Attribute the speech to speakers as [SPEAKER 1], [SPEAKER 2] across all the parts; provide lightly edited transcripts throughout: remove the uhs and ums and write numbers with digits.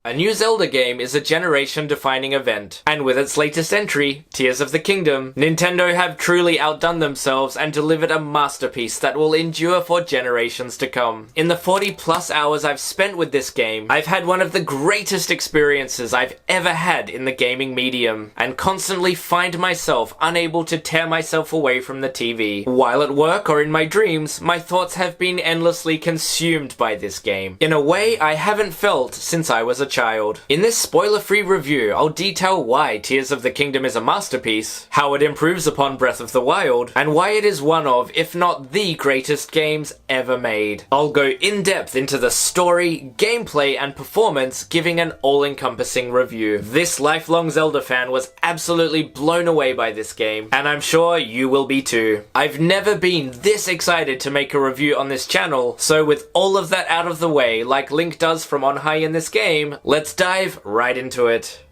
[SPEAKER 1] A new Zelda game is a generation-defining event, and with its latest entry, Tears of the Kingdom, Nintendo have truly outdone themselves and delivered a masterpiece that will endure for generations to come. In the 40+ hours I've spent with this game, I've had one of the greatest experiences I've ever had in the gaming medium, and constantly find myself unable to tear myself away from the TV. While at work or in my dreams, my thoughts have been endlessly consumed by this game, in a way I haven't felt since I was a child. In this spoiler-free review, I'll detail why Tears of the Kingdom is a masterpiece, how it improves upon Breath of the Wild, and why it is one of, if not the greatest games ever made. I'll go in-depth into the story, gameplay, and performance, giving an all-encompassing review. This lifelong Zelda fan was absolutely blown away by this game, and I'm sure you will be too. I've never been this excited to make a review on this channel, so with all of that out of the way, like Link does from on high in this game, let's dive right into it.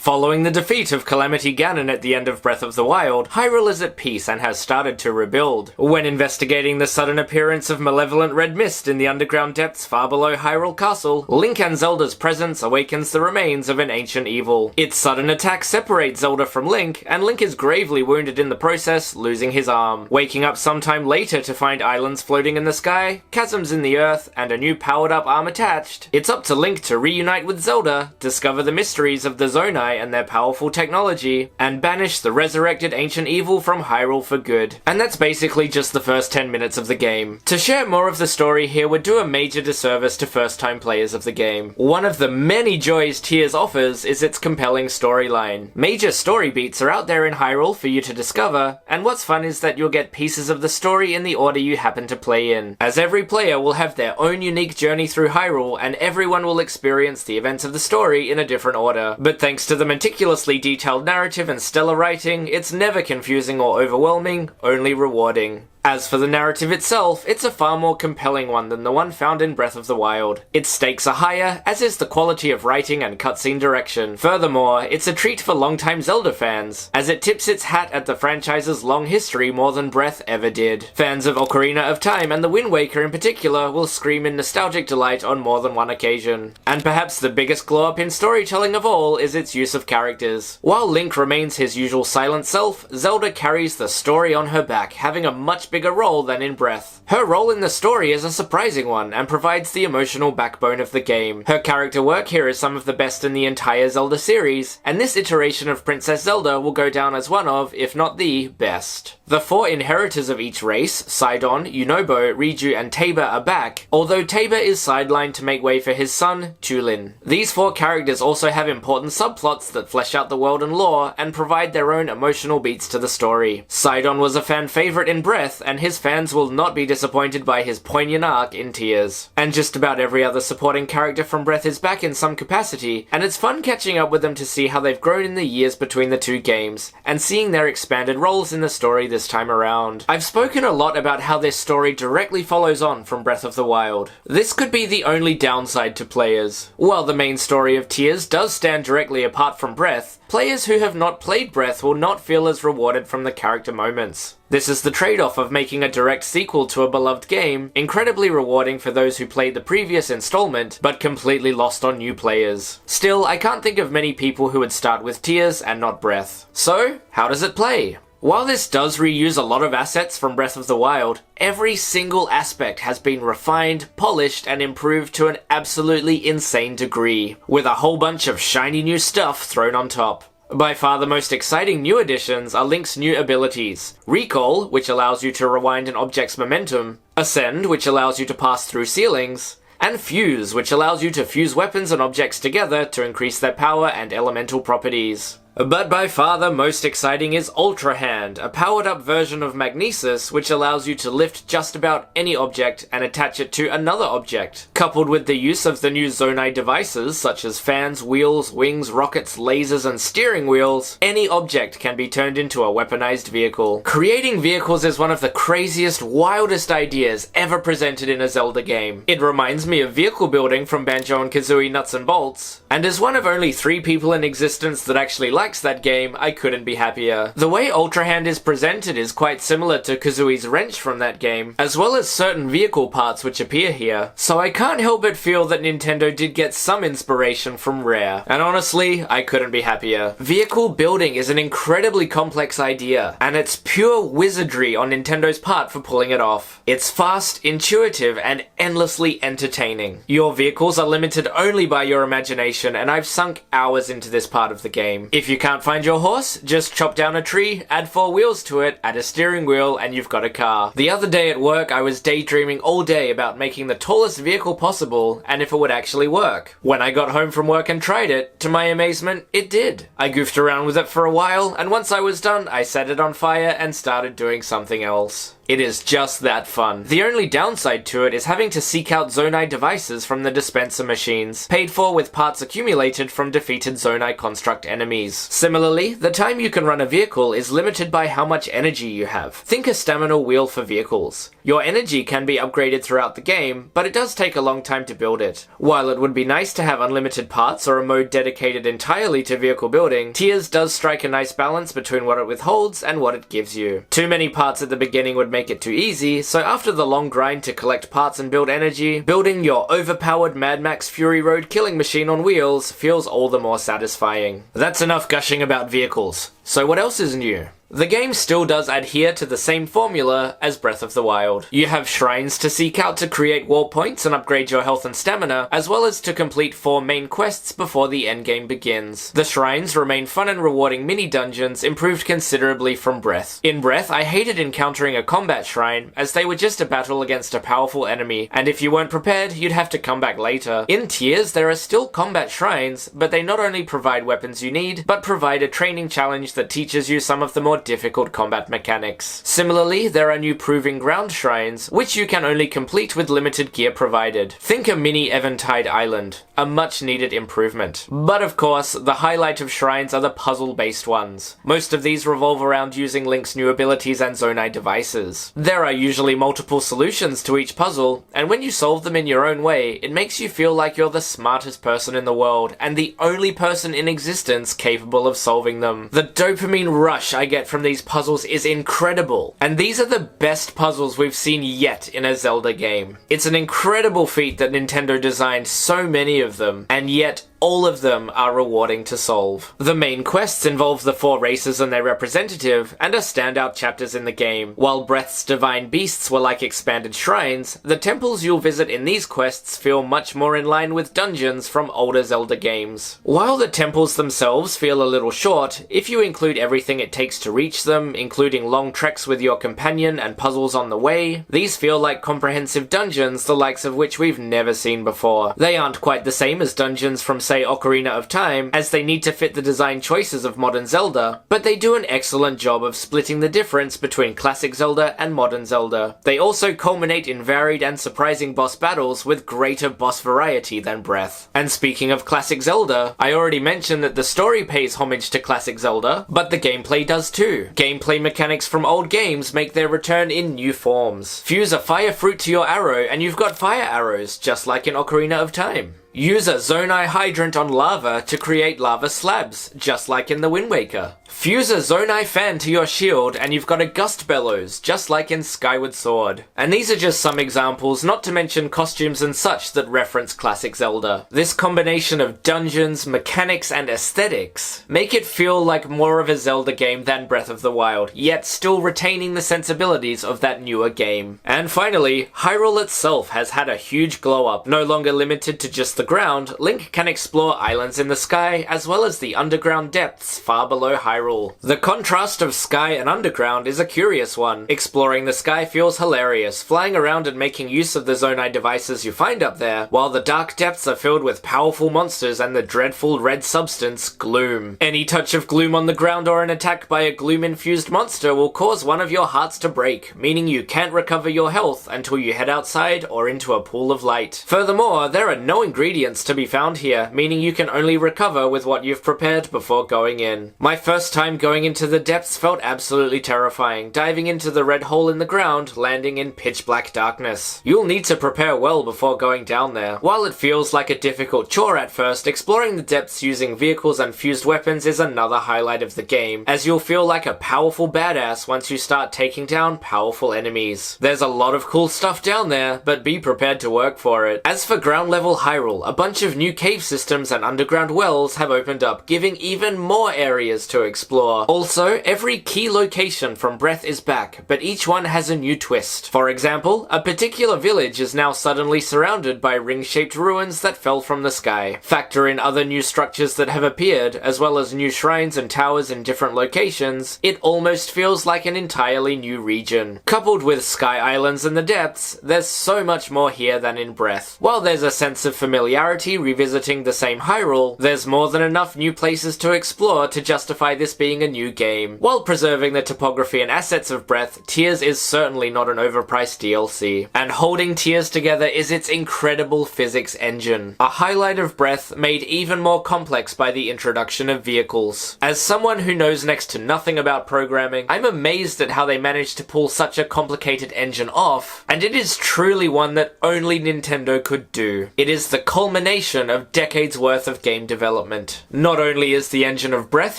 [SPEAKER 1] Following the defeat of Calamity Ganon at the end of Breath of the Wild, Hyrule is at peace and has started to rebuild. When investigating the sudden appearance of malevolent red mist in the underground depths far below Hyrule Castle, Link and Zelda's presence awakens the remains of an ancient evil. Its sudden attack separates Zelda from Link, and Link is gravely wounded in the process, losing his arm. Waking up sometime later to find islands floating in the sky, chasms in the earth, and a new powered-up arm attached, it's up to Link to reunite with Zelda, discover the mysteries of the Zonai and their powerful technology, and banish the resurrected ancient evil from Hyrule for good. And that's basically just the first 10 minutes of the game. To share more of the story here would do a major disservice to first-time players of the game. One of the many joys Tears offers is its compelling storyline. Major story beats are out there in Hyrule for you to discover, and what's fun is that you'll get pieces of the story in the order you happen to play in, as every player will have their own unique journey through Hyrule, and everyone will experience the events of the story in a different order. But thanks to the meticulously detailed narrative and stellar writing, it's never confusing or overwhelming, only rewarding. As for the narrative itself, it's a far more compelling one than the one found in Breath of the Wild. Its stakes are higher, as is the quality of writing and cutscene direction. Furthermore, it's a treat for longtime Zelda fans, as it tips its hat at the franchise's long history more than Breath ever did. Fans of Ocarina of Time and the Wind Waker in particular will scream in nostalgic delight on more than one occasion. And perhaps the biggest glow-up in storytelling of all is its use of characters. While Link remains his usual silent self, Zelda carries the story on her back, having a much bigger role than in Breath. Her role in the story is a surprising one and provides the emotional backbone of the game. Her character work here is some of the best in the entire Zelda series, and this iteration of Princess Zelda will go down as one of, if not the, best. The 4 inheritors of each race, Sidon, Yunobo, Riju, and Tabor are back, although Tabor is sidelined to make way for his son, Tulin. These 4 characters also have important subplots that flesh out the world and lore and provide their own emotional beats to the story. Sidon was a fan favorite in Breath, and his fans will not be disappointed by his poignant arc in Tears. And just about every other supporting character from Breath is back in some capacity, and it's fun catching up with them to see how they've grown in the years between the 2 games, and seeing their expanded roles in the story this time around. I've spoken a lot about how this story directly follows on from Breath of the Wild. This could be the only downside to players. While the main story of Tears does stand directly apart from Breath, players who have not played Breath will not feel as rewarded from the character moments. This is the trade-off of making a direct sequel to a beloved game, incredibly rewarding for those who played the previous installment, but completely lost on new players. Still, I can't think of many people who would start with Tears and not Breath. So, how does it play? While this does reuse a lot of assets from Breath of the Wild, every single aspect has been refined, polished, and improved to an absolutely insane degree, with a whole bunch of shiny new stuff thrown on top. By far the most exciting new additions are Link's new abilities. Recall, which allows you to rewind an object's momentum, Ascend, which allows you to pass through ceilings, and Fuse, which allows you to fuse weapons and objects together to increase their power and elemental properties. But by far the most exciting is Ultra Hand, a powered-up version of Magnesis which allows you to lift just about any object and attach it to another object. Coupled with the use of the new Zonai devices such as fans, wheels, wings, rockets, lasers, and steering wheels, any object can be turned into a weaponized vehicle. Creating vehicles is one of the craziest, wildest ideas ever presented in a Zelda game. It reminds me of vehicle building from Banjo and Kazooie Nuts and Bolts, and is one of only 3 people in existence that actually like likes that game, I couldn't be happier. The way Ultra Hand is presented is quite similar to Kazui's wrench from that game, as well as certain vehicle parts which appear here, so I can't help but feel that Nintendo did get some inspiration from Rare. And honestly, I couldn't be happier. Vehicle building is an incredibly complex idea, and it's pure wizardry on Nintendo's part for pulling it off. It's fast, intuitive, and endlessly entertaining. Your vehicles are limited only by your imagination, and I've sunk hours into this part of the game. If you can't find your horse, just chop down a tree, add 4 wheels to it, add a steering wheel, and you've got a car. The other day at work, I was daydreaming all day about making the tallest vehicle possible, and if it would actually work. When I got home from work and tried it, to my amazement, it did. I goofed around with it for a while, and once I was done, I set it on fire and started doing something else. It is just that fun. The only downside to it is having to seek out Zonai devices from the dispenser machines, paid for with parts accumulated from defeated Zonai construct enemies. Similarly, the time you can run a vehicle is limited by how much energy you have. Think a stamina wheel for vehicles. Your energy can be upgraded throughout the game, but it does take a long time to build it. While it would be nice to have unlimited parts or a mode dedicated entirely to vehicle building, Tears does strike a nice balance between what it withholds and what it gives you. Too many parts at the beginning would make it too easy, so after the long grind to collect parts and build energy, building your overpowered Mad Max Fury Road killing machine on wheels feels all the more satisfying. That's enough gushing about vehicles. So what else is new? The game still does adhere to the same formula as Breath of the Wild. You have shrines to seek out to create wall points and upgrade your health and stamina, as well as to complete 4 main quests before the endgame begins. The shrines remain fun and rewarding mini-dungeons, improved considerably from Breath. In Breath, I hated encountering a combat shrine, as they were just a battle against a powerful enemy, and if you weren't prepared, you'd have to come back later. In Tears, there are still combat shrines, but they not only provide weapons you need, but provide a training challenge that teaches you some of the more difficult combat mechanics. Similarly, there are new Proving Ground shrines, which you can only complete with limited gear provided. Think a mini Eventide Island, a much needed improvement. But of course, the highlight of shrines are the puzzle-based ones. Most of these revolve around using Link's new abilities and Zonai devices. There are usually multiple solutions to each puzzle, and when you solve them in your own way, it makes you feel like you're the smartest person in the world, and the only person in existence capable of solving them. The dopamine rush I get from these puzzles is incredible, and these are the best puzzles we've seen yet in a Zelda game. It's an incredible feat that Nintendo designed so many of them, and yet all of them are rewarding to solve. The main quests involve the 4 races and their representative, and are standout chapters in the game. While Breath's divine beasts were like expanded shrines, the temples you'll visit in these quests feel much more in line with dungeons from older Zelda games. While the temples themselves feel a little short, if you include everything it takes to reach them, including long treks with your companion and puzzles on the way, these feel like comprehensive dungeons the likes of which we've never seen before. They aren't quite the same as dungeons from say Ocarina of Time, as they need to fit the design choices of modern Zelda, but they do an excellent job of splitting the difference between classic Zelda and modern Zelda. They also culminate in varied and surprising boss battles with greater boss variety than Breath. And speaking of classic Zelda, I already mentioned that the story pays homage to classic Zelda, but the gameplay does too. Gameplay mechanics from old games make their return in new forms. Fuse a fire fruit to your arrow and you've got fire arrows, just like in Ocarina of Time. Use a Zonai hydrant on lava to create lava slabs, just like in the Wind Waker. Fuse a Zonai fan to your shield and you've got a gust bellows, just like in Skyward Sword. And these are just some examples, not to mention costumes and such that reference classic Zelda. This combination of dungeons, mechanics, and aesthetics make it feel like more of a Zelda game than Breath of the Wild, yet still retaining the sensibilities of that newer game. And finally, Hyrule itself has had a huge glow up. No longer limited to just the ground, Link can explore islands in the sky as well as the underground depths far below Hyrule. The contrast of sky and underground is a curious one. Exploring the sky feels hilarious, flying around and making use of the Zonai devices you find up there, while the dark depths are filled with powerful monsters and the dreadful red substance, gloom. Any touch of gloom on the ground or an attack by a gloom-infused monster will cause one of your hearts to break, meaning you can't recover your health until you head outside or into a pool of light. Furthermore, there are no ingredients ingredients to be found here, meaning you can only recover with what you've prepared before going in. My first time going into the depths felt absolutely terrifying, diving into the red hole in the ground, landing in pitch black darkness. You'll need to prepare well before going down there. While it feels like a difficult chore at first, exploring the depths using vehicles and fused weapons is another highlight of the game, as you'll feel like a powerful badass once you start taking down powerful enemies. There's a lot of cool stuff down there, but be prepared to work for it. As for ground level Hyrule, a bunch of new cave systems and underground wells have opened up, giving even more areas to explore. Also, every key location from Breath is back, but each one has a new twist. For example, a particular village is now suddenly surrounded by ring-shaped ruins that fell from the sky. Factor in other new structures that have appeared, as well as new shrines and towers in different locations, it almost feels like an entirely new region. Coupled with sky islands in the depths, there's so much more here than in Breath. While there's a sense of familiarity revisiting the same Hyrule, there's more than enough new places to explore to justify this being a new game. While preserving the topography and assets of Breath, Tears is certainly not an overpriced DLC. And holding Tears together is its incredible physics engine. A highlight of Breath made even more complex by the introduction of vehicles. As someone who knows next to nothing about programming, I'm amazed at how they managed to pull such a complicated engine off, and it is truly one that only Nintendo could do. It is the culmination of decades worth of game development. Not only is the engine of Breath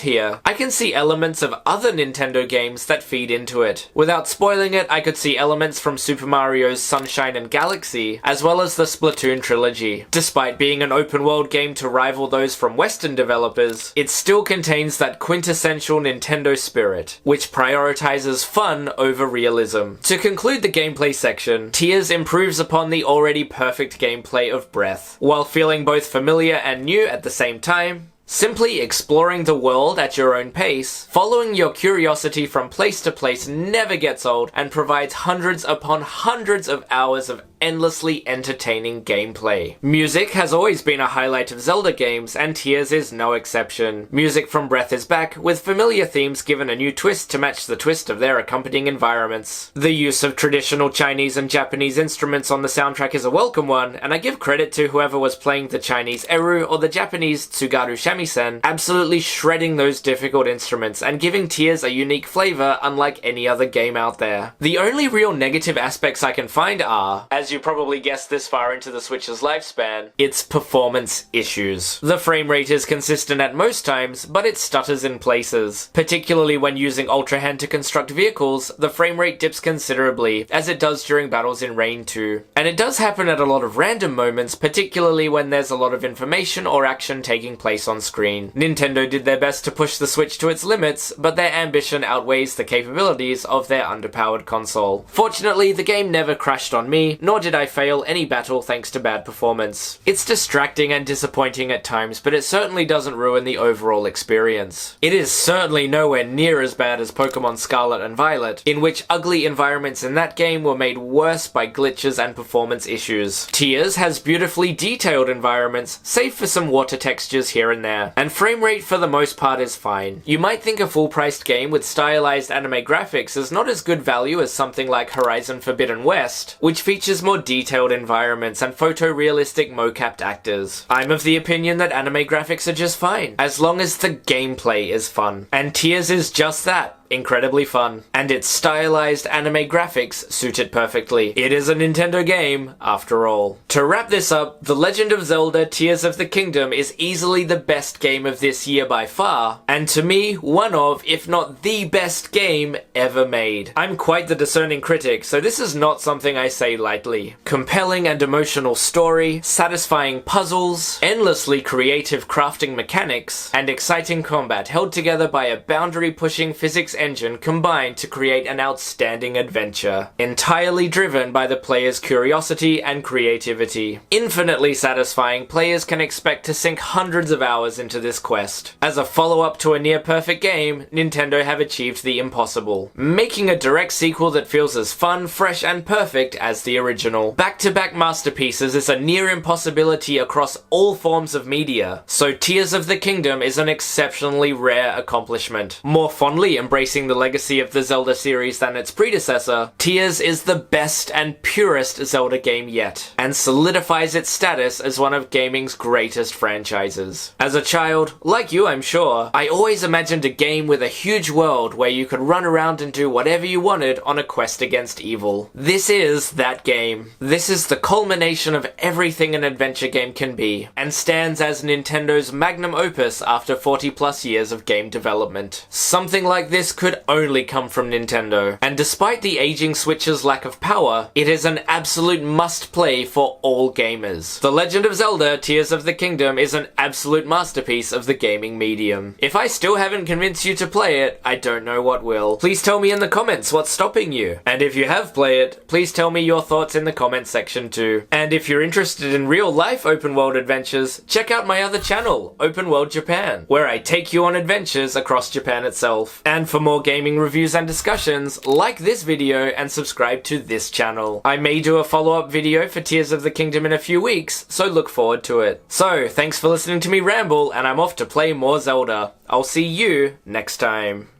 [SPEAKER 1] here, I can see elements of other Nintendo games that feed into it. Without spoiling it, I could see elements from Super Mario's Sunshine and Galaxy, as well as the Splatoon trilogy. Despite being an open world game to rival those from Western developers, it still contains that quintessential Nintendo spirit, which prioritizes fun over realism. To conclude the gameplay section, Tears improves upon the already perfect gameplay of Breath, while feeling both familiar and new at the same time. Simply exploring the world at your own pace, following your curiosity from place to place never gets old and provides hundreds upon hundreds of hours of endlessly entertaining gameplay. Music has always been a highlight of Zelda games, and Tears is no exception. Music from Breath is back, with familiar themes given a new twist to match the twist of their accompanying environments. The use of traditional Chinese and Japanese instruments on the soundtrack is a welcome one, and I give credit to whoever was playing the Chinese eru or the Japanese tsugaru shamisen, absolutely shredding those difficult instruments and giving Tears a unique flavor unlike any other game out there. The only real negative aspects I can find are, as you probably guessed this far into the Switch's lifespan, its performance issues. The frame rate is consistent at most times, but it stutters in places. Particularly when using Ultra Hand to construct vehicles, the frame rate dips considerably, as it does during battles in Rain 2. And it does happen at a lot of random moments, particularly when there's a lot of information or action taking place on screen. Nintendo did their best to push the Switch to its limits, but their ambition outweighs the capabilities of their underpowered console. Fortunately, the game never crashed on me, nor did I fail any battle thanks to bad performance. It's distracting and disappointing at times, but it certainly doesn't ruin the overall experience. It is certainly nowhere near as bad as Pokemon Scarlet and Violet, in which ugly environments in that game were made worse by glitches and performance issues. Tears has beautifully detailed environments, save for some water textures here and there, and frame rate for the most part is fine. You might think a full-priced game with stylized anime graphics is not as good value as something like Horizon Forbidden West, which features more detailed environments and photorealistic mocapped actors. I'm of the opinion that anime graphics are just fine, as long as the gameplay is fun. And Tears is just that. Incredibly fun, and its stylized anime graphics suit it perfectly. It is a Nintendo game, after all. To wrap this up, The Legend of Zelda Tears of the Kingdom is easily the best game of this year by far, and to me, one of, if not the best game ever made. I'm quite the discerning critic, so this is not something I say lightly. Compelling and emotional story, satisfying puzzles, endlessly creative crafting mechanics, and exciting combat held together by a boundary-pushing physics engine combined to create an outstanding adventure, entirely driven by the player's curiosity and creativity. Infinitely satisfying, players can expect to sink hundreds of hours into this quest. As a follow-up to a near-perfect game, Nintendo have achieved the impossible, making a direct sequel that feels as fun, fresh, and perfect as the original. Back-to-back masterpieces is a near impossibility across all forms of media, so Tears of the Kingdom is an exceptionally rare accomplishment. More fondly embracing tracing the legacy of the Zelda series than its predecessor, Tears is the best and purest Zelda game yet, and solidifies its status as one of gaming's greatest franchises. As a child, like you I'm sure, I always imagined a game with a huge world where you could run around and do whatever you wanted on a quest against evil. This is that game. This is the culmination of everything an adventure game can be, and stands as Nintendo's magnum opus after 40 plus years of game development. Something like this could only come from Nintendo, and despite the aging Switch's lack of power, it is an absolute must-play for all gamers. The Legend of Zelda Tears of the Kingdom is an absolute masterpiece of the gaming medium. If I still haven't convinced you to play it, I don't know what will. Please tell me in the comments what's stopping you. And if you have played it, please tell me your thoughts in the comments section too. And if you're interested in real-life open-world adventures, check out my other channel, Open World Japan, where I take you on adventures across Japan itself. And for more gaming reviews and discussions, like this video and subscribe to this channel. I may do a follow-up video for Tears of the Kingdom in a few weeks, so look forward to it. So, thanks for listening to me ramble, and I'm off to play more Zelda. I'll see you next time.